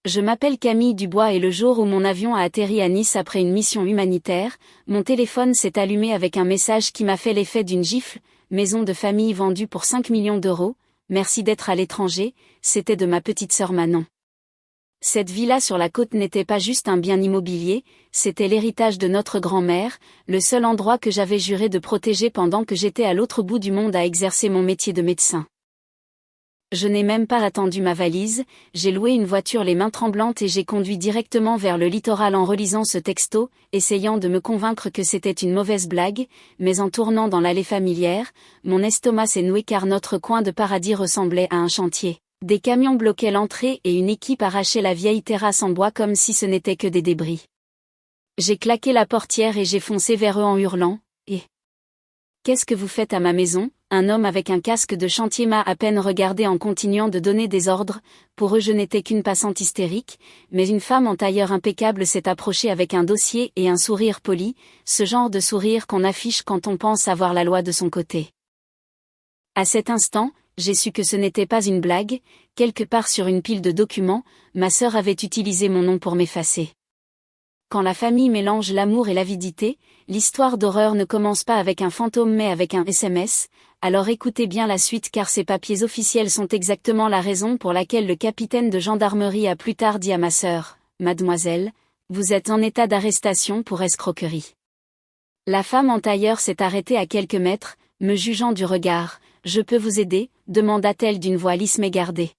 Je m'appelle Camille Dubois et le jour où mon avion a atterri à Nice après une mission humanitaire, mon téléphone s'est allumé avec un message qui m'a fait l'effet d'une gifle. Maison de famille vendue pour 5 millions d'euros, merci d'être à l'étranger, c'était de ma petite sœur Manon. Cette villa sur la côte n'était pas juste un bien immobilier, c'était l'héritage de notre grand-mère, le seul endroit que j'avais juré de protéger pendant que j'étais à l'autre bout du monde à exercer mon métier de médecin. Je n'ai même pas attendu ma valise, j'ai loué une voiture les mains tremblantes et j'ai conduit directement vers le littoral en relisant ce texto, essayant de me convaincre que c'était une mauvaise blague, mais en tournant dans l'allée familière, mon estomac s'est noué car notre coin de paradis ressemblait à un chantier. Des camions bloquaient l'entrée et une équipe arrachait la vieille terrasse en bois comme si ce n'était que des débris. J'ai claqué la portière et j'ai foncé vers eux en hurlant, « Eh ! Qu'est-ce que vous faites à ma maison ?» Un homme avec un casque de chantier m'a à peine regardé en continuant de donner des ordres, pour eux je n'étais qu'une passante hystérique, mais une femme en tailleur impeccable s'est approchée avec un dossier et un sourire poli, ce genre de sourire qu'on affiche quand on pense avoir la loi de son côté. À cet instant, j'ai su que ce n'était pas une blague, quelque part sur une pile de documents, ma sœur avait utilisé mon nom pour m'effacer. Quand la famille mélange l'amour et l'avidité, l'histoire d'horreur ne commence pas avec un fantôme mais avec un SMS, alors écoutez bien la suite car ces papiers officiels sont exactement la raison pour laquelle le capitaine de gendarmerie a plus tard dit à ma sœur, « Mademoiselle, vous êtes en état d'arrestation pour escroquerie. » La femme en tailleur s'est arrêtée à quelques mètres, me jugeant du regard, « Je peux vous aider ?» demanda-t-elle d'une voix lisse mais gardée.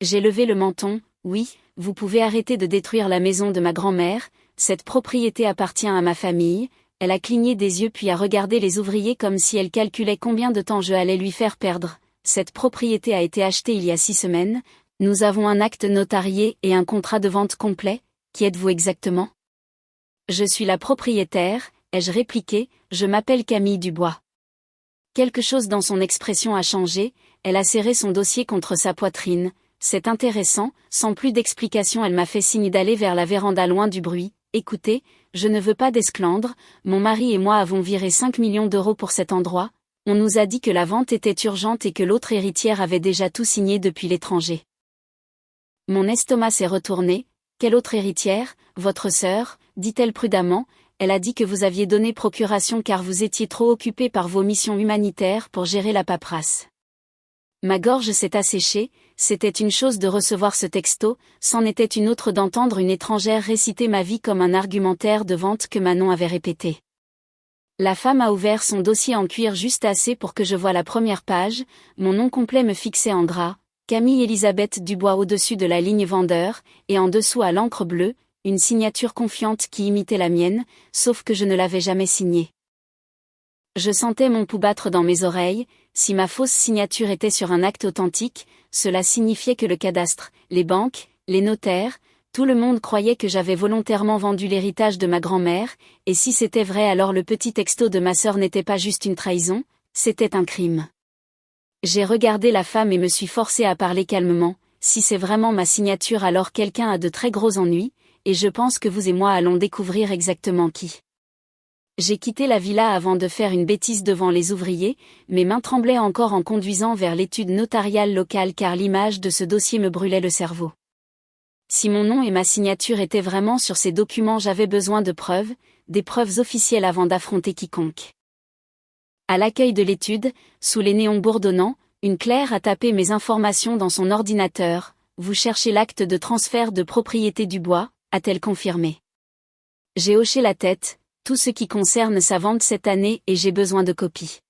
J'ai levé le menton, « Oui, vous pouvez arrêter de détruire la maison de ma grand-mère, cette propriété appartient à ma famille. » Elle a cligné des yeux puis a regardé les ouvriers comme si elle calculait combien de temps je allais lui faire perdre. Cette propriété a été achetée il y a 6 semaines, nous avons un acte notarié et un contrat de vente complet. Qui êtes-vous exactement ? Je suis la propriétaire, ai-je répliqué, je m'appelle Camille Dubois. Quelque chose dans son expression a changé, elle a serré son dossier contre sa poitrine. C'est intéressant, sans plus d'explication elle m'a fait signe d'aller vers la véranda loin du bruit. Écoutez, je ne veux pas d'esclandre, mon mari et moi avons viré 5 millions d'euros pour cet endroit, on nous a dit que la vente était urgente et que l'autre héritière avait déjà tout signé depuis l'étranger. Mon estomac s'est retourné, quelle autre héritière, votre sœur, dit-elle prudemment, elle a dit que vous aviez donné procuration car vous étiez trop occupé par vos missions humanitaires pour gérer la paperasse. Ma gorge s'est asséchée, c'était une chose de recevoir ce texto, c'en était une autre d'entendre une étrangère réciter ma vie comme un argumentaire de vente que Manon avait répété. La femme a ouvert son dossier en cuir juste assez pour que je voie la première page, mon nom complet me fixait en gras, Camille Elisabeth Dubois au-dessus de la ligne vendeur, et en dessous à l'encre bleue, une signature confiante qui imitait la mienne, sauf que je ne l'avais jamais signée. Je sentais mon pouls battre dans mes oreilles, si ma fausse signature était sur un acte authentique, cela signifiait que le cadastre, les banques, les notaires, tout le monde croyait que j'avais volontairement vendu l'héritage de ma grand-mère, et si c'était vrai alors le petit texto de ma sœur n'était pas juste une trahison, c'était un crime. J'ai regardé la femme et me suis forcé à parler calmement, si c'est vraiment ma signature alors quelqu'un a de très gros ennuis, et je pense que vous et moi allons découvrir exactement qui. J'ai quitté la villa avant de faire une bêtise devant les ouvriers, mes mains tremblaient encore en conduisant vers l'étude notariale locale car l'image de ce dossier me brûlait le cerveau. Si mon nom et ma signature étaient vraiment sur ces documents j'avais besoin de preuves, des preuves officielles avant d'affronter quiconque. À l'accueil de l'étude, sous les néons bourdonnants, une clerc a tapé mes informations dans son ordinateur. « Vous cherchez l'acte de transfert de propriété Dubois ?» a-t-elle confirmé. J'ai hoché la tête. Tout ce qui concerne sa vente cette année et j'ai besoin de copies.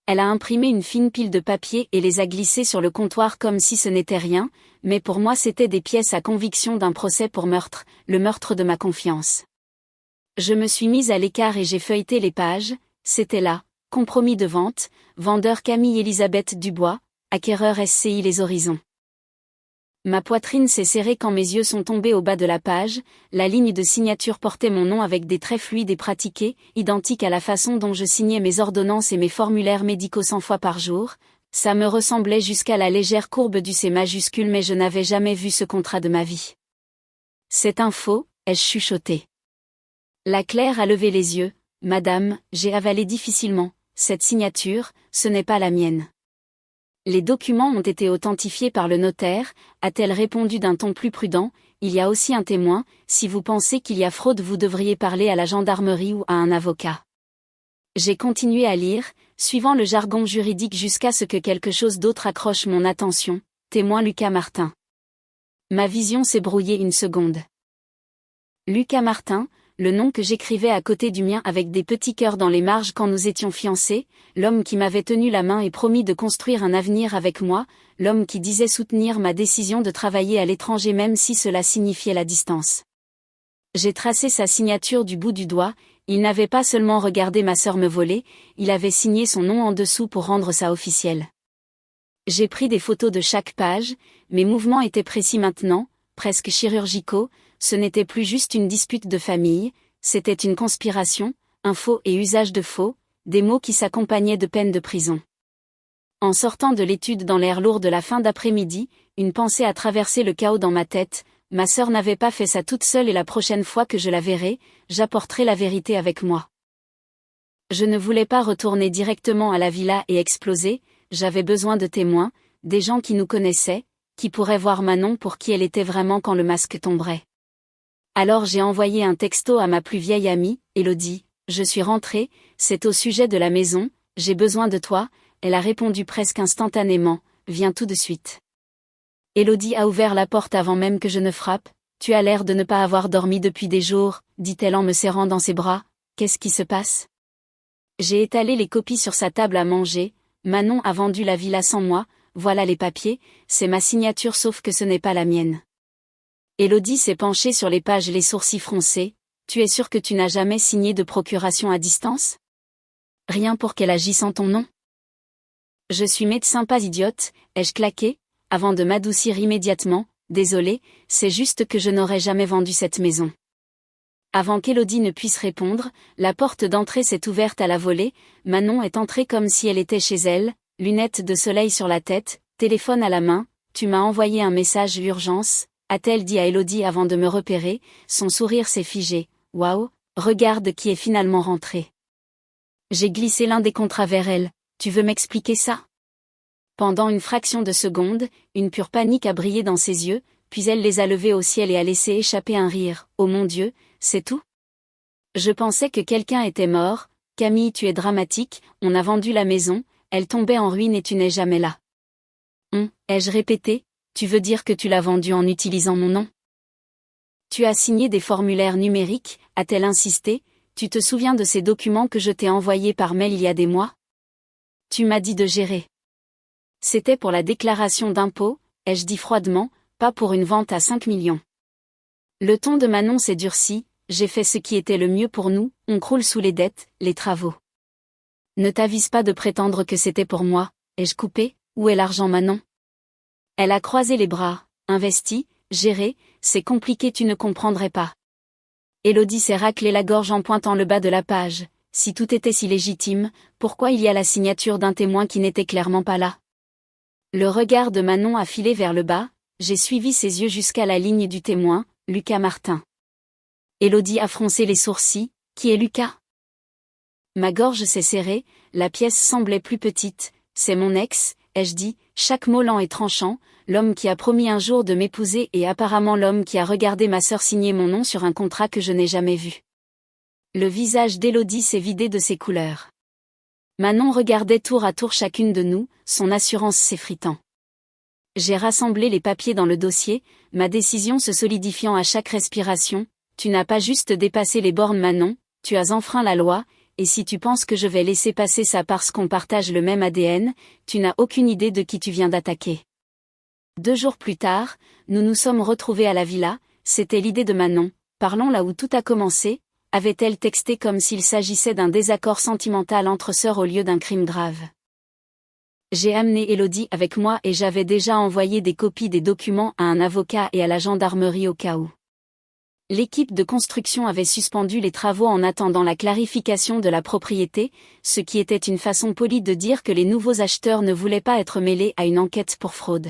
Elle a imprimé une fine pile de papier et les a glissés sur le comptoir comme si ce n'était rien, mais pour moi c'était des pièces à conviction d'un procès pour meurtre, le meurtre de ma confiance. Je me suis mise à l'écart et j'ai feuilleté les pages, c'était là, compromis de vente, vendeur Camille Elisabeth Dubois, acquéreur SCI Les Horizons. Ma poitrine s'est serrée quand mes yeux sont tombés au bas de la page, la ligne de signature portait mon nom avec des traits fluides et pratiqués, identiques à la façon dont je signais mes ordonnances et mes formulaires médicaux 100 fois par jour, ça me ressemblait jusqu'à la légère courbe du C majuscule mais je n'avais jamais vu ce contrat de ma vie. C'est un faux, ai-je chuchoté. La clerc a levé les yeux, « Madame, j'ai avalé difficilement, cette signature, ce n'est pas la mienne. » Les documents ont été authentifiés par le notaire, a-t-elle répondu d'un ton plus prudent. Il y a aussi un témoin, si vous pensez qu'il y a fraude vous devriez parler à la gendarmerie ou à un avocat. J'ai continué à lire, suivant le jargon juridique jusqu'à ce que quelque chose d'autre accroche mon attention. Témoin Lucas Martin. Ma vision s'est brouillée une seconde. Lucas Martin, le nom que j'écrivais à côté du mien avec des petits cœurs dans les marges quand nous étions fiancés, l'homme qui m'avait tenu la main et promis de construire un avenir avec moi, l'homme qui disait soutenir ma décision de travailler à l'étranger même si cela signifiait la distance. J'ai tracé sa signature du bout du doigt, il n'avait pas seulement regardé ma sœur me voler, il avait signé son nom en dessous pour rendre ça officiel. J'ai pris des photos de chaque page, mes mouvements étaient précis maintenant, presque chirurgicaux, ce n'était plus juste une dispute de famille, c'était une conspiration, un faux et usage de faux, des mots qui s'accompagnaient de peines de prison. En sortant de l'étude dans l'air lourd de la fin d'après-midi, une pensée a traversé le chaos dans ma tête, ma sœur n'avait pas fait ça toute seule et la prochaine fois que je la verrai, j'apporterai la vérité avec moi. Je ne voulais pas retourner directement à la villa et exploser, j'avais besoin de témoins, des gens qui nous connaissaient, qui pourraient voir Manon pour qui elle était vraiment quand le masque tomberait. Alors j'ai envoyé un texto à ma plus vieille amie, Elodie, je suis rentrée, c'est au sujet de la maison, j'ai besoin de toi, elle a répondu presque instantanément, viens tout de suite. Elodie a ouvert la porte avant même que je ne frappe, tu as l'air de ne pas avoir dormi depuis des jours, dit-elle en me serrant dans ses bras, qu'est-ce qui se passe? J'ai étalé les copies sur sa table à manger, Manon a vendu la villa sans moi, voilà les papiers, c'est ma signature sauf que ce n'est pas la mienne. Elodie s'est penchée sur les pages les sourcils froncés, tu es sûre que tu n'as jamais signé de procuration à distance? Rien pour qu'elle agisse en ton nom? Je suis médecin pas idiote, ai-je claqué, avant de m'adoucir immédiatement, désolé, c'est juste que je n'aurais jamais vendu cette maison. Avant qu'Elodie ne puisse répondre, la porte d'entrée s'est ouverte à la volée, Manon est entrée comme si elle était chez elle, lunettes de soleil sur la tête, téléphone à la main, tu m'as envoyé un message urgence, a-t-elle dit à Elodie avant de me repérer, son sourire s'est figé, waouh, regarde qui est finalement rentré. J'ai glissé l'un des contrats vers elle, tu veux m'expliquer ça? Pendant une fraction de seconde, une pure panique a brillé dans ses yeux, puis elle les a levés au ciel et a laissé échapper un rire, oh mon Dieu, c'est tout? Je pensais que quelqu'un était mort, Camille tu es dramatique, on a vendu la maison, elle tombait en ruine et tu n'es jamais là. Ai-je répété, tu veux dire que tu l'as vendue en utilisant mon nom? Tu as signé des formulaires numériques, a-t-elle insisté, tu te souviens de ces documents que je t'ai envoyés par mail il y a des mois? Tu m'as dit de gérer. C'était pour la déclaration d'impôt, ai-je dit froidement, pas pour une vente à 5 millions. Le ton de Manon s'est durci, j'ai fait ce qui était le mieux pour nous, on croule sous les dettes, les travaux. Ne t'avise pas de prétendre que c'était pour moi, ai-je coupé, où est l'argent Manon? Elle a croisé les bras, investi, géré, c'est compliqué tu ne comprendrais pas. Elodie s'est raclé la gorge en pointant le bas de la page, si tout était si légitime, pourquoi il y a la signature d'un témoin qui n'était clairement pas là? Le regard de Manon a filé vers le bas, j'ai suivi ses yeux jusqu'à la ligne du témoin, Lucas Martin. Elodie a froncé les sourcils, qui est Lucas? Ma gorge s'est serrée, la pièce semblait plus petite, c'est mon ex, ai-je dit, chaque mot lent et tranchant, l'homme qui a promis un jour de m'épouser et apparemment l'homme qui a regardé ma sœur signer mon nom sur un contrat que je n'ai jamais vu. Le visage d'Elodie s'est vidé de ses couleurs. Manon regardait tour à tour chacune de nous, son assurance s'effritant. J'ai rassemblé les papiers dans le dossier, ma décision se solidifiant à chaque respiration, tu n'as pas juste dépassé les bornes Manon, tu as enfreint la loi, et si tu penses que je vais laisser passer ça parce qu'on partage le même ADN, tu n'as aucune idée de qui tu viens d'attaquer. 2 jours plus tard, nous nous sommes retrouvés à la villa, c'était l'idée de Manon, parlons là où tout a commencé, avait-elle texté comme s'il s'agissait d'un désaccord sentimental entre sœurs au lieu d'un crime grave. J'ai amené Elodie avec moi et j'avais déjà envoyé des copies des documents à un avocat et à la gendarmerie au cas où. L'équipe de construction avait suspendu les travaux en attendant la clarification de la propriété, ce qui était une façon polie de dire que les nouveaux acheteurs ne voulaient pas être mêlés à une enquête pour fraude.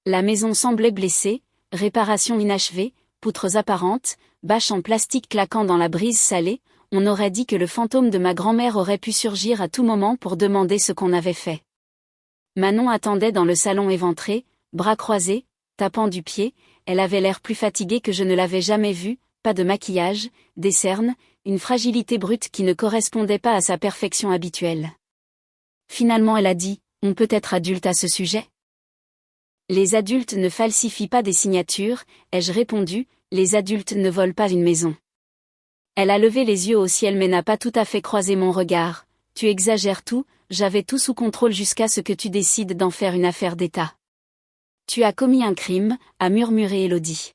La maison semblait blessée, réparations inachevées, poutres apparentes, bâches en plastique claquant dans la brise salée, on aurait dit que le fantôme de ma grand-mère aurait pu surgir à tout moment pour demander ce qu'on avait fait. Manon attendait dans le salon éventrée, bras croisés, tapant du pied, elle avait l'air plus fatiguée que je ne l'avais jamais vue, pas de maquillage, des cernes, une fragilité brute qui ne correspondait pas à sa perfection habituelle. Finalement elle a dit, on peut être adulte à ce sujet ? Les adultes ne falsifient pas des signatures, ai-je répondu, les adultes ne volent pas une maison. Elle a levé les yeux au ciel mais n'a pas tout à fait croisé mon regard. Tu exagères tout, j'avais tout sous contrôle jusqu'à ce que tu décides d'en faire une affaire d'État. Tu as commis un crime, a murmuré Élodie.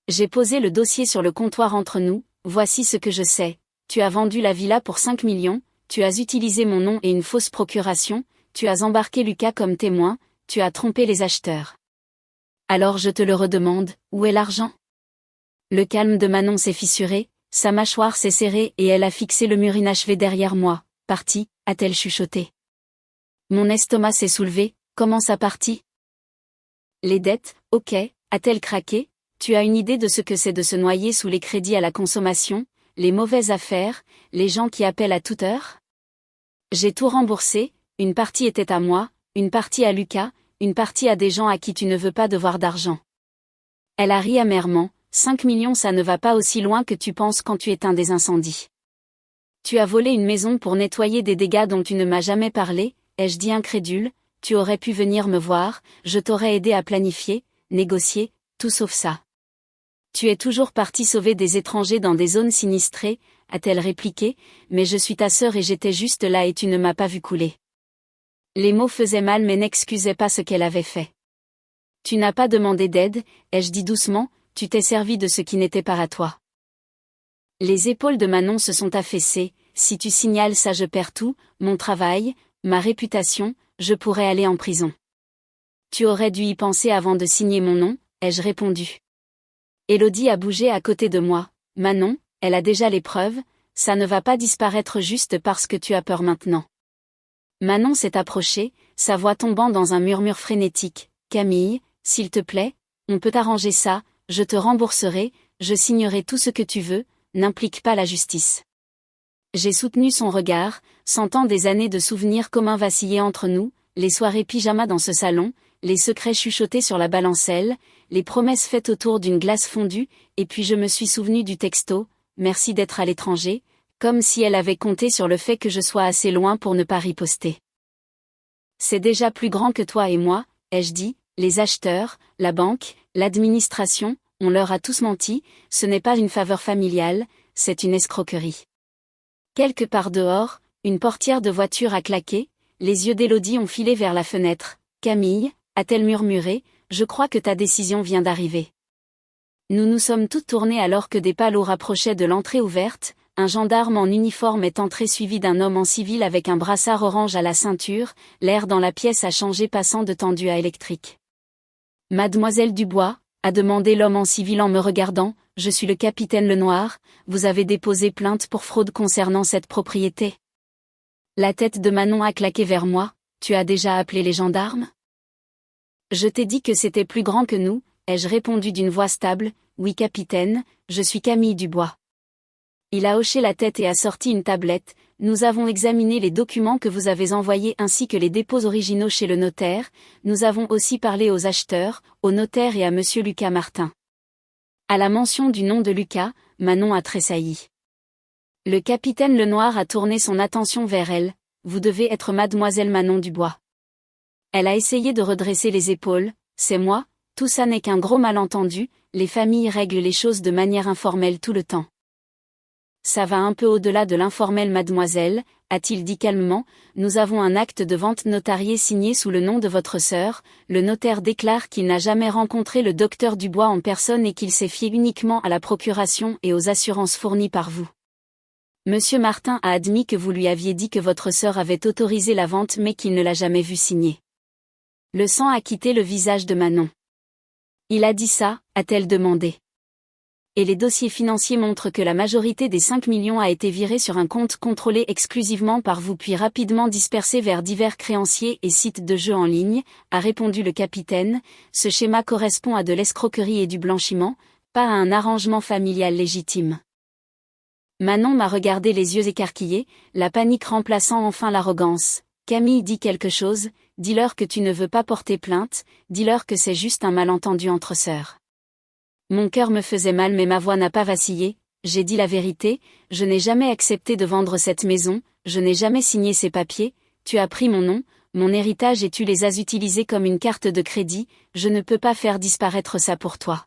J'ai posé le dossier sur le comptoir entre nous, voici ce que je sais. Tu as vendu la villa pour 5 millions, tu as utilisé mon nom et une fausse procuration, tu as embarqué Lucas comme témoin, tu as trompé les acheteurs. Alors je te le redemande, où est l'argent ? Le calme de Manon s'est fissuré, sa mâchoire s'est serrée et elle a fixé le mur inachevé derrière moi. Parti, a-t-elle chuchoté. Mon estomac s'est soulevé, comment ça partit ? Les dettes, ok, a-t-elle craqué ? Tu as une idée de ce que c'est de se noyer sous les crédits à la consommation, les mauvaises affaires, les gens qui appellent à toute heure ? J'ai tout remboursé, une partie était à moi, une partie à Lucas, une partie à des gens à qui tu ne veux pas devoir d'argent. Elle a ri amèrement, 5 millions ça ne va pas aussi loin que tu penses quand tu éteins des incendies. Tu as volé une maison pour nettoyer des dégâts dont tu ne m'as jamais parlé, ai-je dit incrédule, tu aurais pu venir me voir, je t'aurais aidé à planifier, négocier, tout sauf ça. Tu es toujours parti sauver des étrangers dans des zones sinistrées, a-t-elle répliqué, mais je suis ta sœur et j'étais juste là et tu ne m'as pas vu couler. Les mots faisaient mal mais n'excusaient pas ce qu'elle avait fait. Tu n'as pas demandé d'aide, ai-je dit doucement, tu t'es servi de ce qui n'était pas à toi. Les épaules de Manon se sont affaissées, si tu signales ça je perds tout, mon travail, ma réputation, je pourrais aller en prison. Tu aurais dû y penser avant de signer mon nom, ai-je répondu. Élodie a bougé à côté de moi, Manon, elle a déjà les preuves, ça ne va pas disparaître juste parce que tu as peur maintenant. Manon s'est approchée, sa voix tombant dans un murmure frénétique, Camille, s'il te plaît, on peut arranger ça, je te rembourserai, je signerai tout ce que tu veux, n'implique pas la justice. J'ai soutenu son regard, sentant des années de souvenirs communs vaciller entre nous, les soirées pyjama dans ce salon, les secrets chuchotés sur la balancelle, les promesses faites autour d'une glace fondue, et puis je me suis souvenu du texto, merci d'être à l'étranger, comme si elle avait compté sur le fait que je sois assez loin pour ne pas riposter. C'est déjà plus grand que toi et moi, ai-je dit, les acheteurs, la banque, l'administration, on leur a tous menti, ce n'est pas une faveur familiale, c'est une escroquerie. Quelque part dehors, une portière de voiture a claqué, les yeux d'Élodie ont filé vers la fenêtre. Camille, a-t-elle murmuré, je crois que ta décision vient d'arriver. Nous nous sommes toutes tournées alors que des palos rapprochaient de l'entrée ouverte, un gendarme en uniforme est entré suivi d'un homme en civil avec un brassard orange à la ceinture, l'air dans la pièce a changé passant de tendu à électrique. Mademoiselle Dubois, a demandé l'homme en civil en me regardant, je suis le capitaine Lenoir, vous avez déposé plainte pour fraude concernant cette propriété. La tête de Manon a claqué vers moi, tu as déjà appelé les gendarmes ? Je t'ai dit que c'était plus grand que nous, ai-je répondu d'une voix stable, oui capitaine, je suis Camille Dubois. Il a hoché la tête et a sorti une tablette, nous avons examiné les documents que vous avez envoyés ainsi que les dépôts originaux chez le notaire, nous avons aussi parlé aux acheteurs, au notaire et à monsieur Lucas Martin. À la mention du nom de Lucas, Manon a tressailli. Le capitaine Lenoir a tourné son attention vers elle, vous devez être mademoiselle Manon Dubois. Elle a essayé de redresser les épaules, c'est moi, tout ça n'est qu'un gros malentendu, les familles règlent les choses de manière informelle tout le temps. Ça va un peu au-delà de l'informel mademoiselle, a-t-il dit calmement, nous avons un acte de vente notarié signé sous le nom de votre sœur, le notaire déclare qu'il n'a jamais rencontré le docteur Dubois en personne et qu'il s'est fié uniquement à la procuration et aux assurances fournies par vous. Monsieur Martin a admis que vous lui aviez dit que votre sœur avait autorisé la vente mais qu'il ne l'a jamais vue signer. Le sang a quitté le visage de Manon. Il a dit ça, a-t-elle demandé. Et les dossiers financiers montrent que la majorité des 5 millions a été virée sur un compte contrôlé exclusivement par vous puis rapidement dispersé vers divers créanciers et sites de jeux en ligne, a répondu le capitaine, ce schéma correspond à de l'escroquerie et du blanchiment, pas à un arrangement familial légitime. Manon m'a regardé les yeux écarquillés, la panique remplaçant enfin l'arrogance. Camille dit quelque chose, dis-leur que tu ne veux pas porter plainte, dis-leur que c'est juste un malentendu entre sœurs. Mon cœur me faisait mal mais ma voix n'a pas vacillé, j'ai dit la vérité, je n'ai jamais accepté de vendre cette maison, je n'ai jamais signé ces papiers, tu as pris mon nom, mon héritage et tu les as utilisés comme une carte de crédit, je ne peux pas faire disparaître ça pour toi.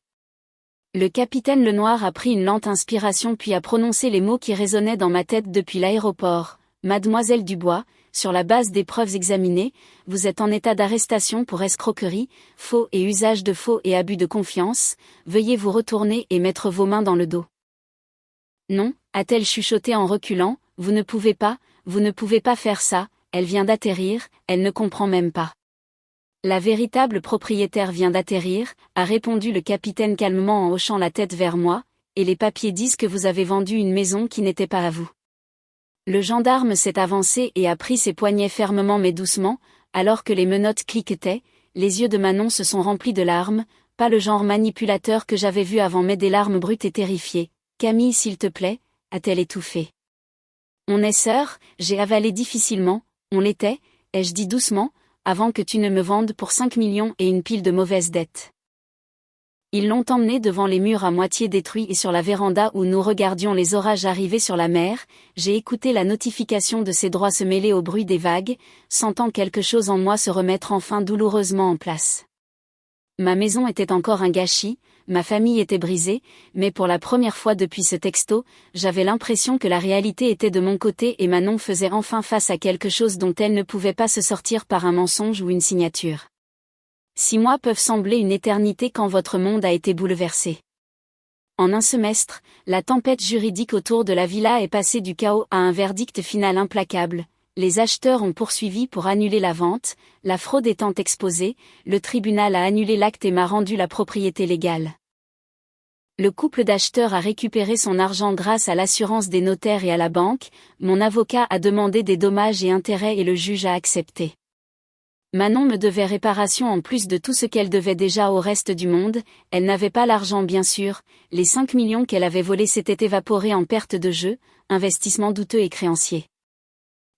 Le capitaine Lenoir a pris une lente inspiration puis a prononcé les mots qui résonnaient dans ma tête depuis l'aéroport. Mademoiselle Dubois, sur la base des preuves examinées, vous êtes en état d'arrestation pour escroquerie, faux et usage de faux et abus de confiance, veuillez vous retourner et mettre vos mains dans le dos. Non, a-t-elle chuchoté en reculant, vous ne pouvez pas faire ça, elle vient d'atterrir, elle ne comprend même pas. La véritable propriétaire vient d'atterrir, a répondu le capitaine calmement en hochant la tête vers moi, et les papiers disent que vous avez vendu une maison qui n'était pas à vous. Le gendarme s'est avancé et a pris ses poignets fermement mais doucement, alors que les menottes cliquetaient, les yeux de Manon se sont remplis de larmes, pas le genre manipulateur que j'avais vu avant mais des larmes brutes et terrifiées. Camille s'il te plaît, a-t-elle étouffé. On est sœurs, j'ai avalé difficilement, on l'était, ai-je dit doucement, avant que tu ne me vendes pour 5 millions et une pile de mauvaises dettes. Ils l'ont emmené devant les murs à moitié détruits et sur la véranda où nous regardions les orages arriver sur la mer, j'ai écouté la notification de ses droits se mêler au bruit des vagues, sentant quelque chose en moi se remettre enfin douloureusement en place. Ma maison était encore un gâchis, ma famille était brisée, mais pour la première fois depuis ce texto, j'avais l'impression que la réalité était de mon côté et Manon faisait enfin face à quelque chose dont elle ne pouvait pas se sortir par un mensonge ou une signature. 6 mois peuvent sembler une éternité quand votre monde a été bouleversé. En un semestre, la tempête juridique autour de la villa est passée du chaos à un verdict final implacable. Les acheteurs ont poursuivi pour annuler la vente, la fraude étant exposée, le tribunal a annulé l'acte et m'a rendu la propriété légale. Le couple d'acheteurs a récupéré son argent grâce à l'assurance des notaires et à la banque, mon avocat a demandé des dommages et intérêts et le juge a accepté. Manon me devait réparation en plus de tout ce qu'elle devait déjà au reste du monde, elle n'avait pas l'argent bien sûr, les 5 millions qu'elle avait volés s'étaient évaporés en perte de jeu, investissement douteux et créancier.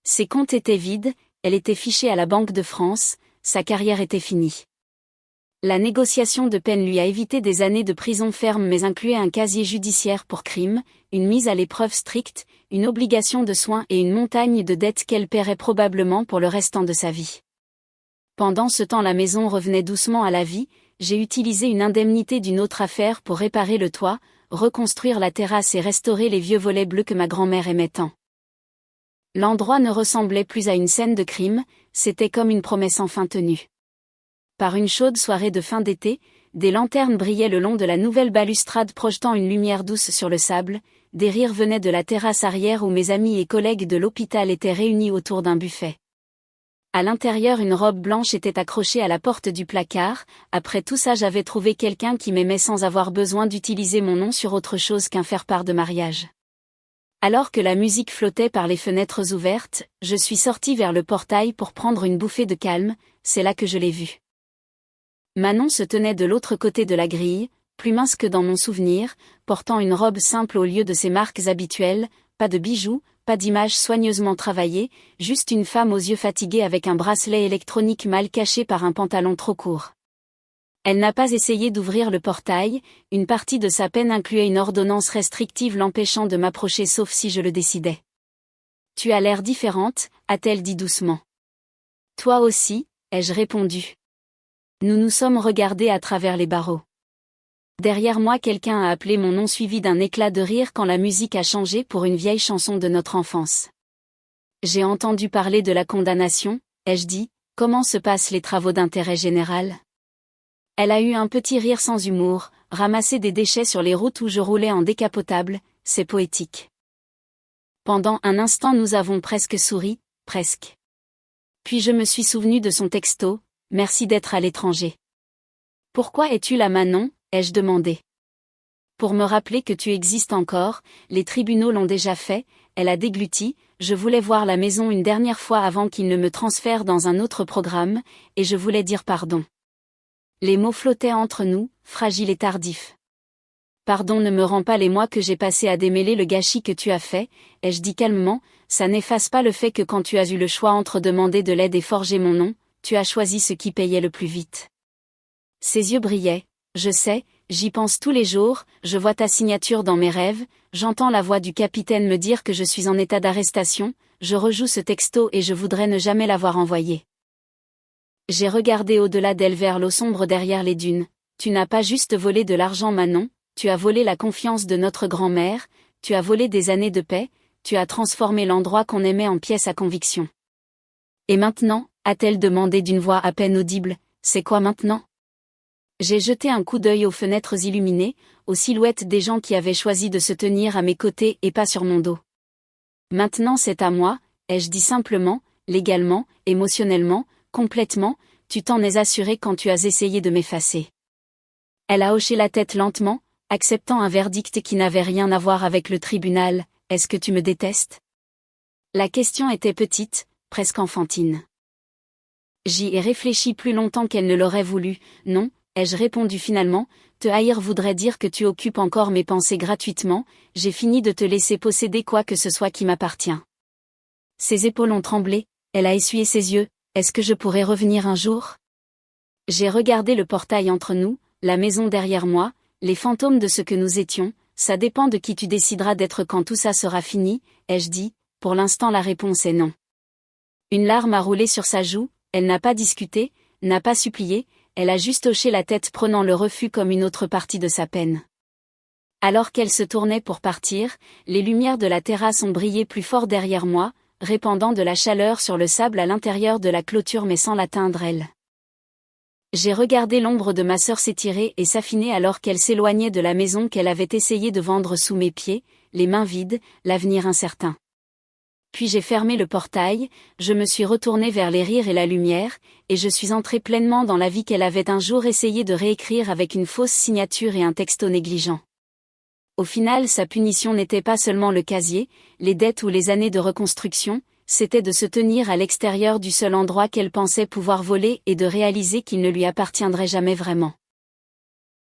Ses comptes étaient vides, elle était fichée à la Banque de France, sa carrière était finie. La négociation de peine lui a évité des années de prison ferme mais incluait un casier judiciaire pour crime, une mise à l'épreuve stricte, une obligation de soins et une montagne de dettes qu'elle paierait probablement pour le restant de sa vie. Pendant ce temps la maison revenait doucement à la vie, j'ai utilisé une indemnité d'une autre affaire pour réparer le toit, reconstruire la terrasse et restaurer les vieux volets bleus que ma grand-mère aimait tant. L'endroit ne ressemblait plus à une scène de crime, c'était comme une promesse enfin tenue. Par une chaude soirée de fin d'été, des lanternes brillaient le long de la nouvelle balustrade projetant une lumière douce sur le sable, des rires venaient de la terrasse arrière où mes amis et collègues de l'hôpital étaient réunis autour d'un buffet. À l'intérieur une robe blanche était accrochée à la porte du placard, après tout ça j'avais trouvé quelqu'un qui m'aimait sans avoir besoin d'utiliser mon nom sur autre chose qu'un faire-part de mariage. Alors que la musique flottait par les fenêtres ouvertes, je suis sortie vers le portail pour prendre une bouffée de calme, c'est là que je l'ai vue. Manon se tenait de l'autre côté de la grille, plus mince que dans mon souvenir, portant une robe simple au lieu de ses marques habituelles, pas de bijoux, pas d'image soigneusement travaillée, juste une femme aux yeux fatigués avec un bracelet électronique mal caché par un pantalon trop court. Elle n'a pas essayé d'ouvrir le portail, une partie de sa peine incluait une ordonnance restrictive l'empêchant de m'approcher sauf si je le décidais. « Tu as l'air différente », a-t-elle dit doucement. « Toi aussi », ai-je répondu. Nous nous sommes regardés à travers les barreaux. Derrière moi quelqu'un a appelé mon nom suivi d'un éclat de rire quand la musique a changé pour une vieille chanson de notre enfance. J'ai entendu parler de la condamnation, ai-je dit, comment se passent les travaux d'intérêt général ? Elle a eu un petit rire sans humour, ramasser des déchets sur les routes où je roulais en décapotable, c'est poétique. Pendant un instant nous avons presque souri, presque. Puis je me suis souvenu de son texto, merci d'être à l'étranger. Pourquoi es-tu là Manon ? Ai-je demandé. Pour me rappeler que tu existes encore, les tribunaux l'ont déjà fait, elle a dégluti, je voulais voir la maison une dernière fois avant qu'ils ne me transfèrent dans un autre programme, et je voulais dire pardon. Les mots flottaient entre nous, fragiles et tardifs. Pardon ne me rend pas les mois que j'ai passés à démêler le gâchis que tu as fait, ai-je dit calmement, ça n'efface pas le fait que quand tu as eu le choix entre demander de l'aide et forger mon nom, tu as choisi ce qui payait le plus vite. Ses yeux brillaient. Je sais, j'y pense tous les jours, je vois ta signature dans mes rêves, j'entends la voix du capitaine me dire que je suis en état d'arrestation, je rejoue ce texto et je voudrais ne jamais l'avoir envoyé. J'ai regardé au-delà d'elle vers l'eau sombre derrière les dunes. Tu n'as pas juste volé de l'argent Manon, tu as volé la confiance de notre grand-mère, tu as volé des années de paix, tu as transformé l'endroit qu'on aimait en pièce à conviction. Et maintenant, a-t-elle demandé d'une voix à peine audible, c'est quoi maintenant ? J'ai jeté un coup d'œil aux fenêtres illuminées, aux silhouettes des gens qui avaient choisi de se tenir à mes côtés et pas sur mon dos. Maintenant c'est à moi, ai-je dit simplement, légalement, émotionnellement, complètement, tu t'en es assuré quand tu as essayé de m'effacer. Elle a hoché la tête lentement, acceptant un verdict qui n'avait rien à voir avec le tribunal, est-ce que tu me détestes ? La question était petite, presque enfantine. J'y ai réfléchi plus longtemps qu'elle ne l'aurait voulu, non, ai-je répondu finalement, te haïr voudrait dire que tu occupes encore mes pensées gratuitement, j'ai fini de te laisser posséder quoi que ce soit qui m'appartient. Ses épaules ont tremblé, elle a essuyé ses yeux, est-ce que je pourrais revenir un jour ? J'ai regardé le portail entre nous, la maison derrière moi, les fantômes de ce que nous étions, ça dépend de qui tu décideras d'être quand tout ça sera fini, ai-je dit, pour l'instant la réponse est non. Une larme a roulé sur sa joue, elle n'a pas discuté, n'a pas supplié, elle a juste hoché la tête prenant le refus comme une autre partie de sa peine. Alors qu'elle se tournait pour partir, les lumières de la terrasse ont brillé plus fort derrière moi, répandant de la chaleur sur le sable à l'intérieur de la clôture mais sans l'atteindre elle. J'ai regardé l'ombre de ma sœur s'étirer et s'affiner alors qu'elle s'éloignait de la maison qu'elle avait essayé de vendre sous mes pieds, les mains vides, l'avenir incertain. Puis j'ai fermé le portail, je me suis retournée vers les rires et la lumière, et je suis entrée pleinement dans la vie qu'elle avait un jour essayé de réécrire avec une fausse signature et un texto négligent. Au final, sa punition n'était pas seulement le casier, les dettes ou les années de reconstruction, c'était de se tenir à l'extérieur du seul endroit qu'elle pensait pouvoir voler et de réaliser qu'il ne lui appartiendrait jamais vraiment.